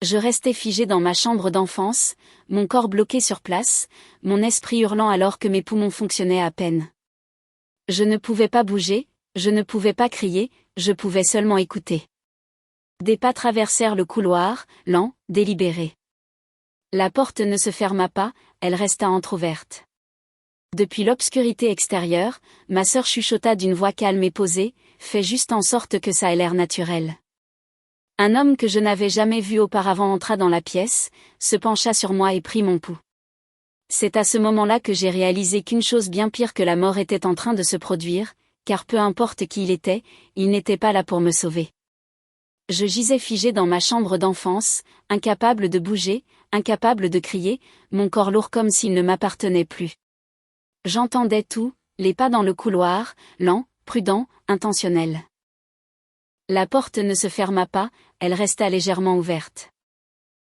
Je restais figé dans ma chambre d'enfance, mon corps bloqué sur place, mon esprit hurlant alors que mes poumons fonctionnaient à peine. Je ne pouvais pas bouger, je ne pouvais pas crier, je pouvais seulement écouter. Des pas traversèrent le couloir, lents, délibérés. La porte ne se ferma pas, elle resta entr'ouverte. Depuis l'obscurité extérieure, ma sœur chuchota d'une voix calme et posée, « Fais juste en sorte que ça ait l'air naturel. » Un homme que je n'avais jamais vu auparavant entra dans la pièce, se pencha sur moi et prit mon pouls. C'est à ce moment-là que j'ai réalisé qu'une chose bien pire que la mort était en train de se produire, car peu importe qui il n'était pas là pour me sauver. Je gisais figé dans ma chambre d'enfance, incapable de bouger, incapable de crier, mon corps lourd comme s'il ne m'appartenait plus. J'entendais tout, les pas dans le couloir, lents, prudents, intentionnels. La porte ne se ferma pas, elle resta légèrement ouverte.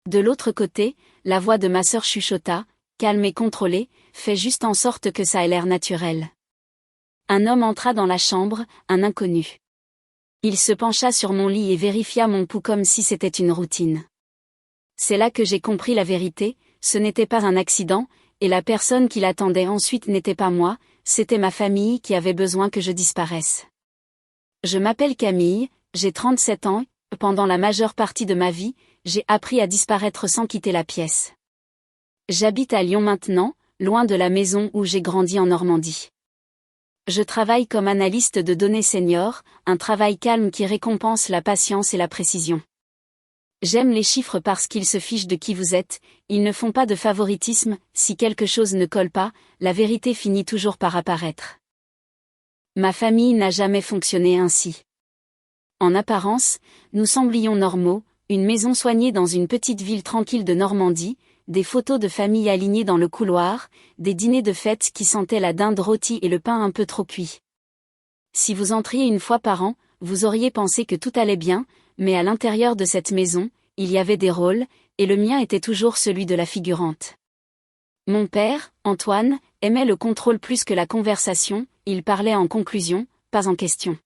De l'autre côté, la voix de ma sœur chuchota, calme et contrôlée, « Fais juste en sorte que ça ait l'air naturel. » Un homme entra dans la chambre, un inconnu. Il se pencha sur mon lit et vérifia mon pouls comme si c'était une routine. C'est là que j'ai compris la vérité, ce n'était pas un accident, et la personne qui l'attendait ensuite n'était pas moi, c'était ma famille qui avait besoin que je disparaisse. Je m'appelle Camille, j'ai 37 ans, pendant la majeure partie de ma vie, j'ai appris à disparaître sans quitter la pièce. J'habite à Lyon maintenant, loin de la maison où j'ai grandi en Normandie. Je travaille comme analyste de données senior, un travail calme qui récompense la patience et la précision. J'aime les chiffres parce qu'ils se fichent de qui vous êtes, ils ne font pas de favoritisme, si quelque chose ne colle pas, la vérité finit toujours par apparaître. Ma famille n'a jamais fonctionné ainsi. En apparence, nous semblions normaux, une maison soignée dans une petite ville tranquille de Normandie, des photos de famille alignées dans le couloir, des dîners de fête qui sentaient la dinde rôtie et le pain un peu trop cuit. Si vous entriez une fois par an, vous auriez pensé que tout allait bien, mais à l'intérieur de cette maison, il y avait des rôles, et le mien était toujours celui de la figurante. Mon père, Antoine, aimait le contrôle plus que la conversation, il parlait en conclusion, pas en question.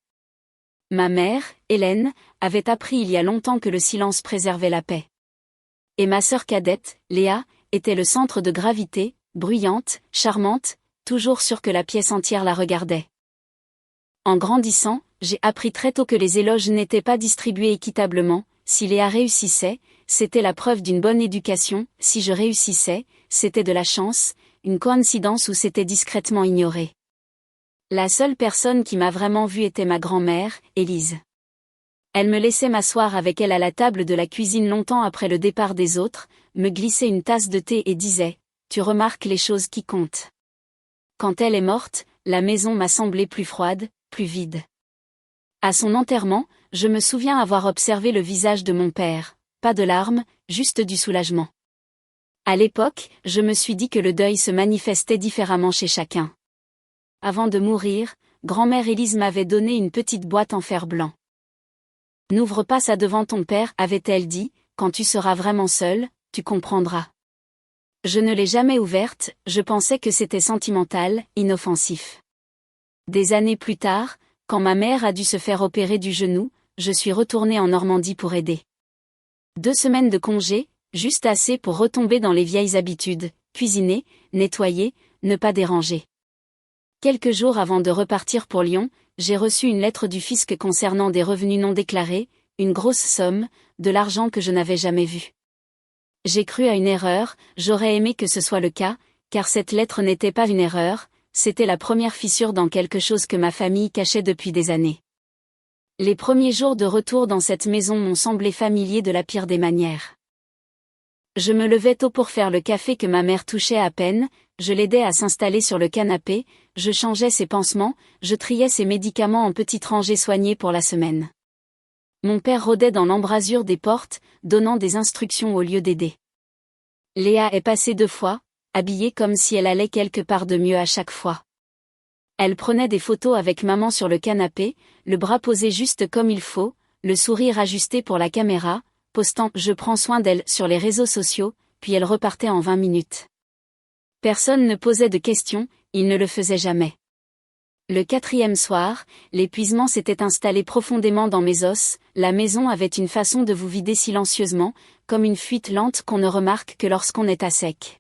Ma mère, Hélène, avait appris il y a longtemps que le silence préservait la paix. Et ma sœur cadette, Léa, était le centre de gravité, bruyante, charmante, toujours sûre que la pièce entière la regardait. En grandissant, j'ai appris très tôt que les éloges n'étaient pas distribués équitablement, si Léa réussissait, c'était la preuve d'une bonne éducation, si je réussissais, c'était de la chance, une coïncidence ou c'était discrètement ignoré. La seule personne qui m'a vraiment vue était ma grand-mère, Élise. Elle me laissait m'asseoir avec elle à la table de la cuisine longtemps après le départ des autres, me glissait une tasse de thé et disait « Tu remarques les choses qui comptent. » Quand elle est morte, la maison m'a semblé plus froide, plus vide. À son enterrement, je me souviens avoir observé le visage de mon père, pas de larmes, juste du soulagement. À l'époque, je me suis dit que le deuil se manifestait différemment chez chacun. Avant de mourir, grand-mère Élise m'avait donné une petite boîte en fer blanc. « N'ouvre pas ça devant ton père, avait-elle dit, quand tu seras vraiment seul, tu comprendras. » Je ne l'ai jamais ouverte, je pensais que c'était sentimental, inoffensif. Des années plus tard, quand ma mère a dû se faire opérer du genou, je suis retournée en Normandie pour aider. 2 semaines de congé, juste assez pour retomber dans les vieilles habitudes, cuisiner, nettoyer, ne pas déranger. Quelques jours avant de repartir pour Lyon, j'ai reçu une lettre du fisc concernant des revenus non déclarés, une grosse somme, de l'argent que je n'avais jamais vu. J'ai cru à une erreur, j'aurais aimé que ce soit le cas, car cette lettre n'était pas une erreur, c'était la première fissure dans quelque chose que ma famille cachait depuis des années. Les premiers jours de retour dans cette maison m'ont semblé familiers de la pire des manières. Je me levais tôt pour faire le café que ma mère touchait à peine, je l'aidais à s'installer sur le canapé, je changeais ses pansements, je triais ses médicaments en petites rangées soignées pour la semaine. Mon père rôdait dans l'embrasure des portes, donnant des instructions au lieu d'aider. Léa est passée 2 fois, habillée comme si elle allait quelque part de mieux à chaque fois. Elle prenait des photos avec maman sur le canapé, le bras posé juste comme il faut, le sourire ajusté pour la caméra, postant « Je prends soin d'elle » sur les réseaux sociaux, puis elle repartait en 20 minutes. Personne ne posait de questions, il ne le faisait jamais. Le 4e soir, l'épuisement s'était installé profondément dans mes os, la maison avait une façon de vous vider silencieusement, comme une fuite lente qu'on ne remarque que lorsqu'on est à sec.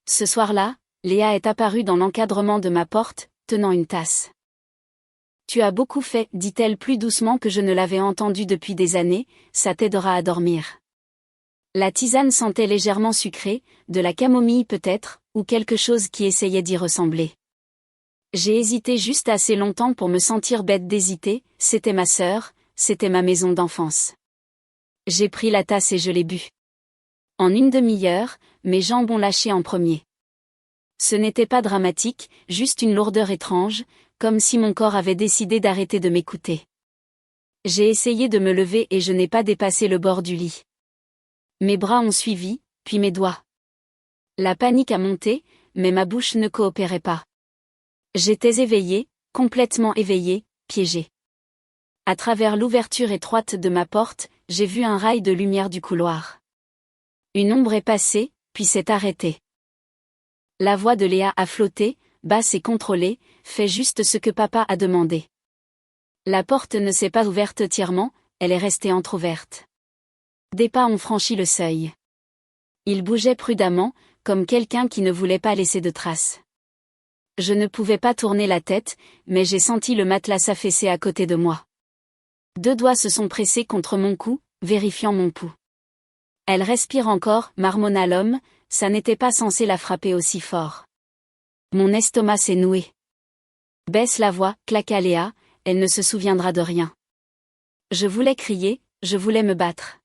Ce soir-là, Léa est apparue dans l'encadrement de ma porte, tenant une tasse. « Tu as beaucoup fait, dit-elle plus doucement que je ne l'avais entendu depuis des années, ça t'aidera à dormir. » La tisane sentait légèrement sucrée, de la camomille peut-être, ou quelque chose qui essayait d'y ressembler. J'ai hésité juste assez longtemps pour me sentir bête d'hésiter, c'était ma sœur, c'était ma maison d'enfance. J'ai pris la tasse et je l'ai bu. En une demi-heure, mes jambes ont lâché en premier. Ce n'était pas dramatique, juste une lourdeur étrange, comme si mon corps avait décidé d'arrêter de m'écouter. J'ai essayé de me lever et je n'ai pas dépassé le bord du lit. Mes bras ont suivi, puis mes doigts. La panique a monté, mais ma bouche ne coopérait pas. J'étais éveillée, complètement éveillée, piégée. À travers l'ouverture étroite de ma porte, j'ai vu un rail de lumière du couloir. Une ombre est passée, puis s'est arrêtée. La voix de Léa a flotté, basse et contrôlée, fait juste ce que papa a demandé. La porte ne s'est pas ouverte entièrement, elle est restée entr'ouverte. Des pas ont franchi le seuil. Ils bougeaient prudemment, comme quelqu'un qui ne voulait pas laisser de traces. Je ne pouvais pas tourner la tête, mais j'ai senti le matelas s'affaisser à côté de moi. 2 doigts se sont pressés contre mon cou, vérifiant mon pouls. Elle respire encore, marmonna l'homme, ça n'était pas censé la frapper aussi fort. Mon estomac s'est noué. Baisse la voix, claqua Léa, elle ne se souviendra de rien. Je voulais crier, je voulais me battre.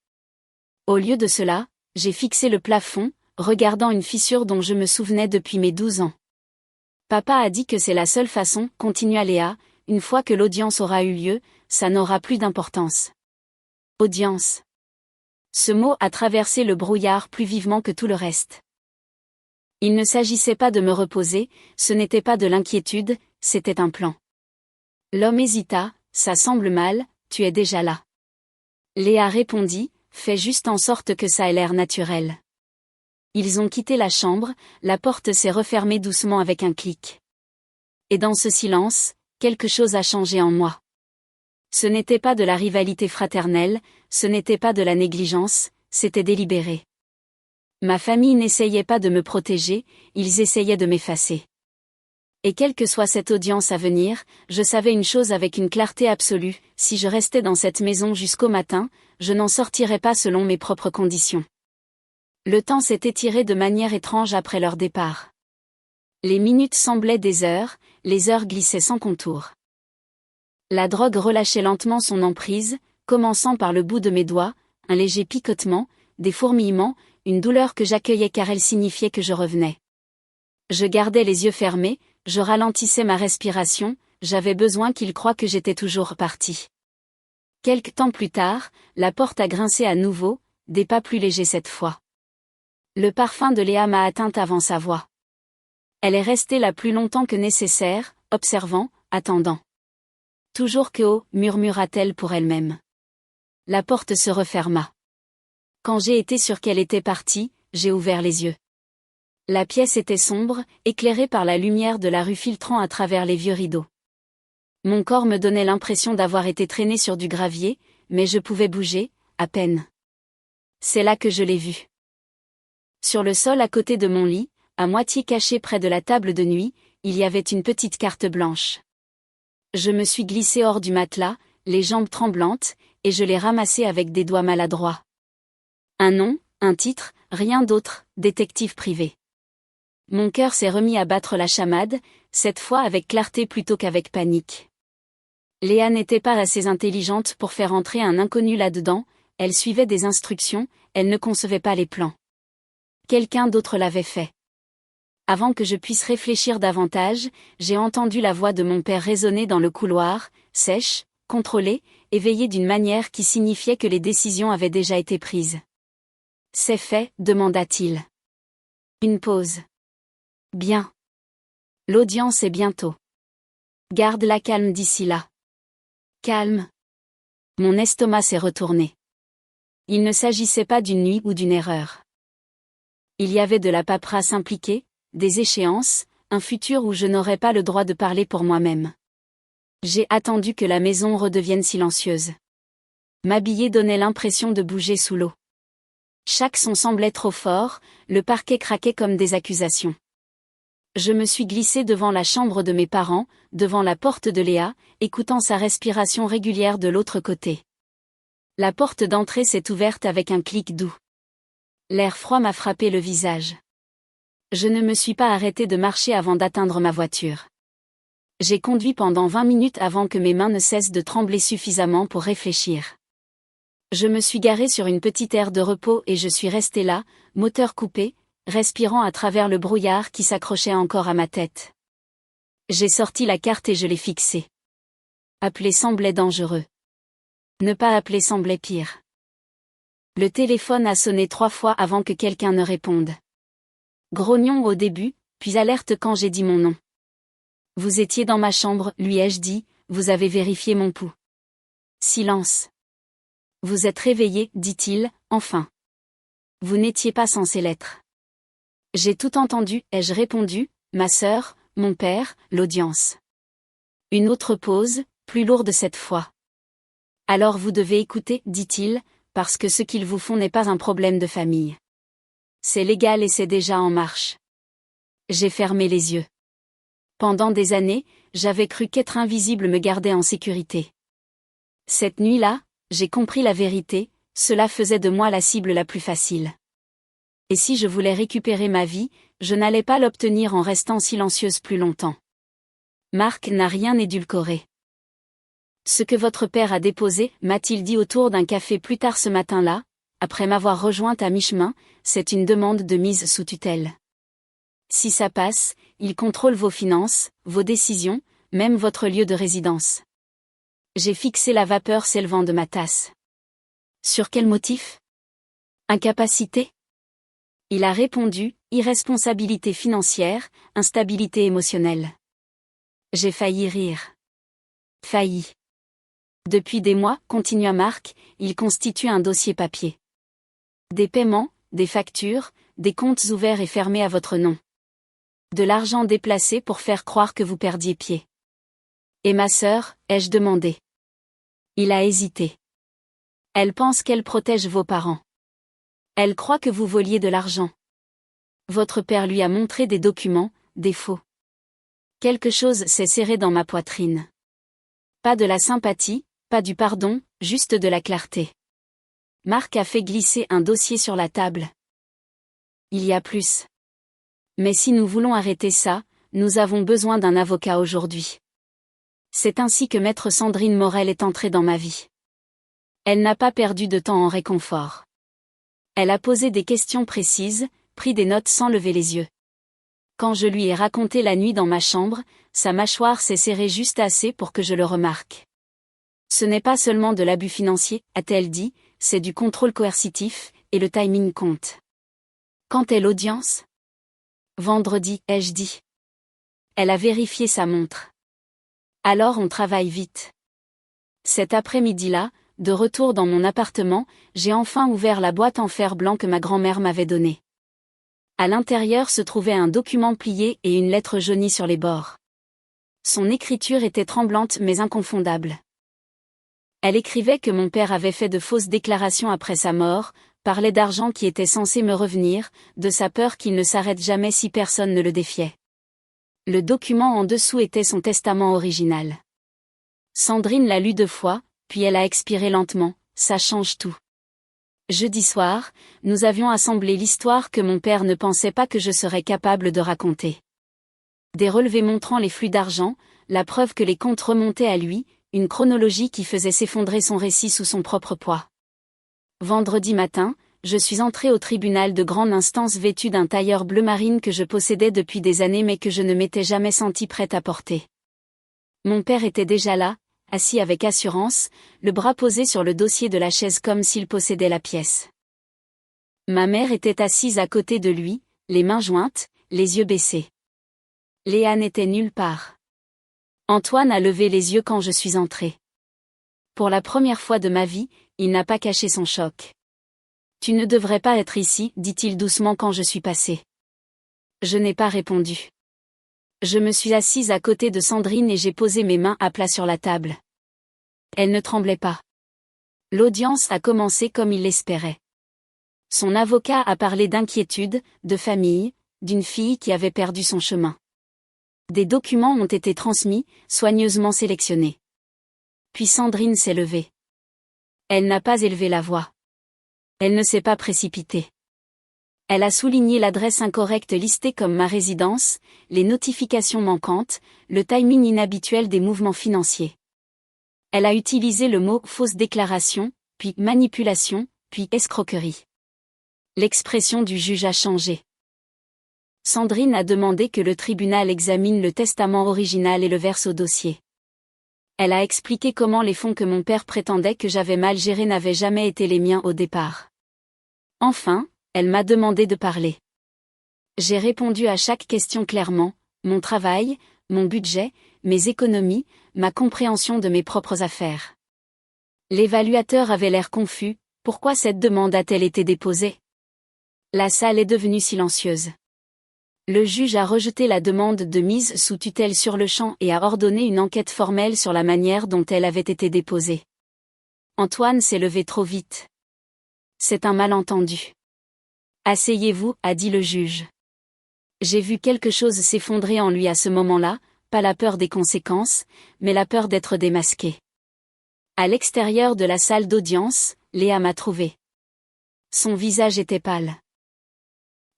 Au lieu de cela, j'ai fixé le plafond, regardant une fissure dont je me souvenais depuis mes 12 ans. Papa a dit que c'est la seule façon, continua Léa, une fois que l'audience aura eu lieu, ça n'aura plus d'importance. Audience. Ce mot a traversé le brouillard plus vivement que tout le reste. Il ne s'agissait pas de me reposer, ce n'était pas de l'inquiétude, c'était un plan. L'homme hésita, ça semble mal, tu es déjà là. Léa répondit, fais juste en sorte que ça ait l'air naturel. Ils ont quitté la chambre, la porte s'est refermée doucement avec un clic. Et dans ce silence, quelque chose a changé en moi. Ce n'était pas de la rivalité fraternelle, ce n'était pas de la négligence, c'était délibéré. Ma famille n'essayait pas de me protéger, ils essayaient de m'effacer. Et quelle que soit cette audience à venir, je savais une chose avec une clarté absolue, si je restais dans cette maison jusqu'au matin, je n'en sortirais pas selon mes propres conditions. Le temps s'est étiré de manière étrange après leur départ. Les minutes semblaient des heures, les heures glissaient sans contour. La drogue relâchait lentement son emprise, commençant par le bout de mes doigts, un léger picotement, des fourmillements, une douleur que j'accueillais car elle signifiait que je revenais. Je gardais les yeux fermés, je ralentissais ma respiration, j'avais besoin qu'ils croient que j'étais toujours parti. Quelque temps plus tard, la porte a grincé à nouveau, des pas plus légers cette fois. Le parfum de Léa m'a atteinte avant sa voix. Elle est restée là plus longtemps que nécessaire, observant, attendant. Toujours que oh, murmura-t-elle pour elle-même. La porte se referma. Quand j'ai été sûre qu'elle était partie, j'ai ouvert les yeux. La pièce était sombre, éclairée par la lumière de la rue filtrant à travers les vieux rideaux. Mon corps me donnait l'impression d'avoir été traîné sur du gravier, mais je pouvais bouger, à peine. C'est là que je l'ai vue. Sur le sol à côté de mon lit, à moitié caché près de la table de nuit, il y avait une petite carte blanche. Je me suis glissée hors du matelas, les jambes tremblantes, et je l'ai ramassée avec des doigts maladroits. Un nom, un titre, rien d'autre, détective privé. Mon cœur s'est remis à battre la chamade, cette fois avec clarté plutôt qu'avec panique. Léa n'était pas assez intelligente pour faire entrer un inconnu là-dedans, elle suivait des instructions, elle ne concevait pas les plans. Quelqu'un d'autre l'avait fait. Avant que je puisse réfléchir davantage, j'ai entendu la voix de mon père résonner dans le couloir, sèche, contrôlée, éveillée d'une manière qui signifiait que les décisions avaient déjà été prises. « C'est fait » demanda-t-il. Une pause. « Bien. L'audience est bientôt. Garde la calme d'ici là. » Calme. Mon estomac s'est retourné. Il ne s'agissait pas d'une nuit ou d'une erreur. Il y avait de la paperasse impliquée, des échéances, un futur où je n'aurai pas le droit de parler pour moi-même. J'ai attendu que la maison redevienne silencieuse. M'habiller donnait l'impression de bouger sous l'eau. Chaque son semblait trop fort, le parquet craquait comme des accusations. Je me suis glissée devant la chambre de mes parents, devant la porte de Léa, écoutant sa respiration régulière de l'autre côté. La porte d'entrée s'est ouverte avec un clic doux. L'air froid m'a frappé le visage. Je ne me suis pas arrêtée de marcher avant d'atteindre ma voiture. J'ai conduit pendant 20 minutes avant que mes mains ne cessent de trembler suffisamment pour réfléchir. Je me suis garée sur une petite aire de repos et je suis restée là, moteur coupé, respirant à travers le brouillard qui s'accrochait encore à ma tête. J'ai sorti la carte et je l'ai fixée. Appeler semblait dangereux. Ne pas appeler semblait pire. Le téléphone a sonné 3 fois avant que quelqu'un ne réponde. Grognon au début, puis alerte quand j'ai dit mon nom. Vous étiez dans ma chambre, lui ai-je dit, vous avez vérifié mon pouls. Silence. Vous êtes réveillé, dit-il, enfin. Vous n'étiez pas censé l'être. J'ai tout entendu, ai-je répondu, ma sœur, mon père, l'audience. Une autre pause, plus lourde cette fois. Alors vous devez écouter, dit-il, parce que ce qu'ils vous font n'est pas un problème de famille. C'est légal et c'est déjà en marche. J'ai fermé les yeux. Pendant des années, j'avais cru qu'être invisible me gardait en sécurité. Cette nuit-là, j'ai compris la vérité, cela faisait de moi la cible la plus facile. Et si je voulais récupérer ma vie, je n'allais pas l'obtenir en restant silencieuse plus longtemps. Marc n'a rien édulcoré. Ce que votre père a déposé, m'a-t-il dit autour d'un café plus tard ce matin-là, après m'avoir rejointe à mi-chemin, c'est une demande de mise sous tutelle. Si ça passe, il contrôle vos finances, vos décisions, même votre lieu de résidence. J'ai fixé la vapeur s'élevant de ma tasse. Sur quel motif? Incapacité? Il a répondu, irresponsabilité financière, instabilité émotionnelle. J'ai failli rire. Failli. Depuis des mois, continua Marc, il constitue un dossier papier. Des paiements, des factures, des comptes ouverts et fermés à votre nom. De l'argent déplacé pour faire croire que vous perdiez pied. Et ma sœur, ai-je demandé. Il a hésité. Elle pense qu'elle protège vos parents. Elle croit que vous voliez de l'argent. Votre père lui a montré des documents, des faux. Quelque chose s'est serré dans ma poitrine. Pas de la sympathie, pas du pardon, juste de la clarté. Marc a fait glisser un dossier sur la table. Il y a plus. Mais si nous voulons arrêter ça, nous avons besoin d'un avocat aujourd'hui. C'est ainsi que maître Sandrine Morel est entrée dans ma vie. Elle n'a pas perdu de temps en réconfort. Elle a posé des questions précises, pris des notes sans lever les yeux. Quand je lui ai raconté la nuit dans ma chambre, sa mâchoire s'est serrée juste assez pour que je le remarque. Ce n'est pas seulement de l'abus financier, a-t-elle dit, c'est du contrôle coercitif, et le timing compte. Quand est l'audience? Vendredi, ai-je dit. Elle a vérifié sa montre. Alors on travaille vite. Cet après-midi-là, de retour dans mon appartement, j'ai enfin ouvert la boîte en fer blanc que ma grand-mère m'avait donnée. À l'intérieur se trouvait un document plié et une lettre jaunie sur les bords. Son écriture était tremblante mais inconfondable. Elle écrivait que mon père avait fait de fausses déclarations après sa mort, parlait d'argent qui était censé me revenir, de sa peur qu'il ne s'arrête jamais si personne ne le défiait. Le document en dessous était son testament original. Sandrine l'a lu 2 fois, puis elle a expiré lentement, ça change tout. Jeudi soir, nous avions assemblé l'histoire que mon père ne pensait pas que je serais capable de raconter. Des relevés montrant les flux d'argent, la preuve que les comptes remontaient à lui, une chronologie qui faisait s'effondrer son récit sous son propre poids. Vendredi matin, je suis entrée au tribunal de grande instance vêtue d'un tailleur bleu marine que je possédais depuis des années mais que je ne m'étais jamais sentie prête à porter. Mon père était déjà là, assis avec assurance, le bras posé sur le dossier de la chaise comme s'il possédait la pièce. Ma mère était assise à côté de lui, les mains jointes, les yeux baissés. Léa n'était nulle part. Antoine a levé les yeux quand je suis entrée. Pour la première fois de ma vie, il n'a pas caché son choc. « Tu ne devrais pas être ici, dit-il doucement quand je suis passée. Je n'ai pas répondu. Je me suis assise à côté de Sandrine et j'ai posé mes mains à plat sur la table. Elle ne tremblait pas. L'audience a commencé comme il l'espérait. Son avocat a parlé d'inquiétude, de famille, d'une fille qui avait perdu son chemin. Des documents ont été transmis, soigneusement sélectionnés. Puis Sandrine s'est levée. Elle n'a pas élevé la voix. Elle ne s'est pas précipitée. Elle a souligné l'adresse incorrecte listée comme ma résidence, les notifications manquantes, le timing inhabituel des mouvements financiers. Elle a utilisé le mot « fausse déclaration », puis « manipulation », puis « escroquerie ». L'expression du juge a changé. Sandrine a demandé que le tribunal examine le testament original et le verse au dossier. Elle a expliqué comment les fonds que mon père prétendait que j'avais mal gérés n'avaient jamais été les miens au départ. Enfin, elle m'a demandé de parler. J'ai répondu à chaque question clairement, mon travail, mon budget, mes économies, ma compréhension de mes propres affaires. L'évaluateur avait l'air confus, pourquoi cette demande a-t-elle été déposée? La salle est devenue silencieuse. Le juge a rejeté la demande de mise sous tutelle sur le champ et a ordonné une enquête formelle sur la manière dont elle avait été déposée. Antoine s'est levé trop vite. C'est un malentendu. Asseyez-vous, a dit le juge. J'ai vu quelque chose s'effondrer en lui à ce moment-là, pas la peur des conséquences, mais la peur d'être démasqué. À l'extérieur de la salle d'audience, Léa m'a trouvé. Son visage était pâle.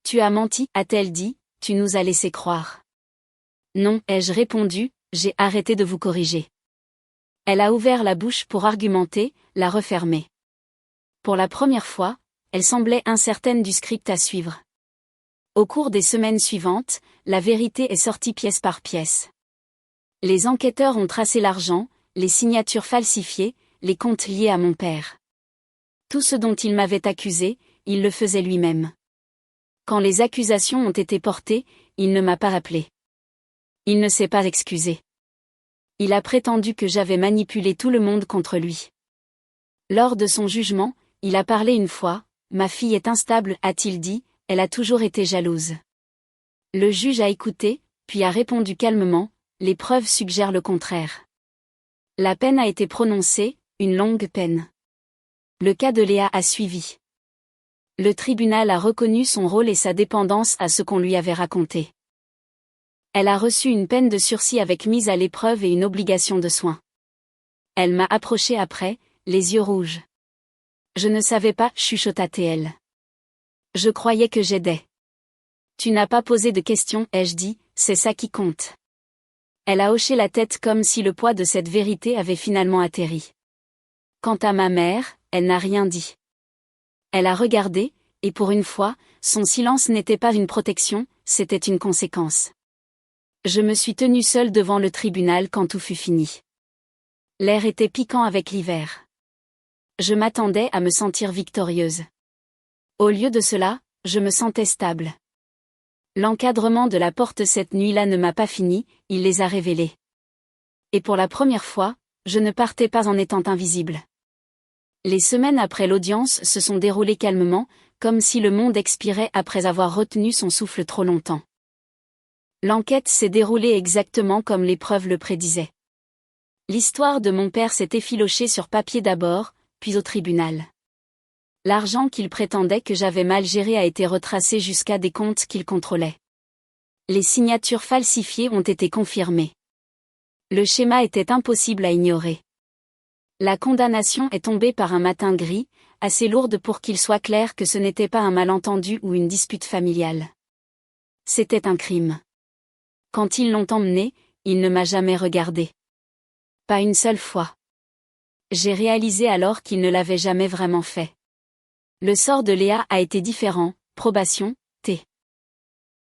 Tu as menti, a-t-elle dit, tu nous as laissé croire. Non, ai-je répondu, j'ai arrêté de vous corriger. Elle a ouvert la bouche pour argumenter, la refermer. Pour la première fois, elle semblait incertaine du script à suivre. Au cours des semaines suivantes, la vérité est sortie pièce par pièce. Les enquêteurs ont tracé l'argent, les signatures falsifiées, les comptes liés à mon père. Tout ce dont il m'avait accusé, il le faisait lui-même. Quand les accusations ont été portées, il ne m'a pas rappelé. Il ne s'est pas excusé. Il a prétendu que j'avais manipulé tout le monde contre lui. Lors de son jugement, il a parlé une fois, « Ma fille est instable », a-t-il dit, « elle a toujours été jalouse ». Le juge a écouté, puis a répondu calmement, « Les preuves suggèrent le contraire ». La peine a été prononcée, une longue peine. Le cas de Léa a suivi. Le tribunal a reconnu son rôle et sa dépendance à ce qu'on lui avait raconté. Elle a reçu une peine de sursis avec mise à l'épreuve et une obligation de soins. Elle m'a approché après, les yeux rouges. Je ne savais pas, chuchota-t-elle. Je croyais que j'aidais. Tu n'as pas posé de questions, ai-je dit, c'est ça qui compte. Elle a hoché la tête comme si le poids de cette vérité avait finalement atterri. Quant à ma mère, elle n'a rien dit. Elle a regardé, et pour une fois, son silence n'était pas une protection, c'était une conséquence. Je me suis tenue seule devant le tribunal quand tout fut fini. L'air était piquant avec l'hiver. Je m'attendais à me sentir victorieuse. Au lieu de cela, je me sentais stable. L'encadrement de la porte cette nuit-là ne m'a pas fini, il les a révélés. Et pour la première fois, je ne partais pas en étant invisible. Les semaines après l'audience se sont déroulées calmement, comme si le monde expirait après avoir retenu son souffle trop longtemps. L'enquête s'est déroulée exactement comme les preuves le prédisaient. L'histoire de mon père s'est effilochée sur papier d'abord, puis au tribunal. L'argent qu'il prétendait que j'avais mal géré a été retracé jusqu'à des comptes qu'il contrôlait. Les signatures falsifiées ont été confirmées. Le schéma était impossible à ignorer. La condamnation est tombée par un matin gris, assez lourde pour qu'il soit clair que ce n'était pas un malentendu ou une dispute familiale. C'était un crime. Quand ils l'ont emmené, il ne m'a jamais regardé. Pas une seule fois. J'ai réalisé alors qu'il ne l'avait jamais vraiment fait. Le sort de Léa a été différent, probation,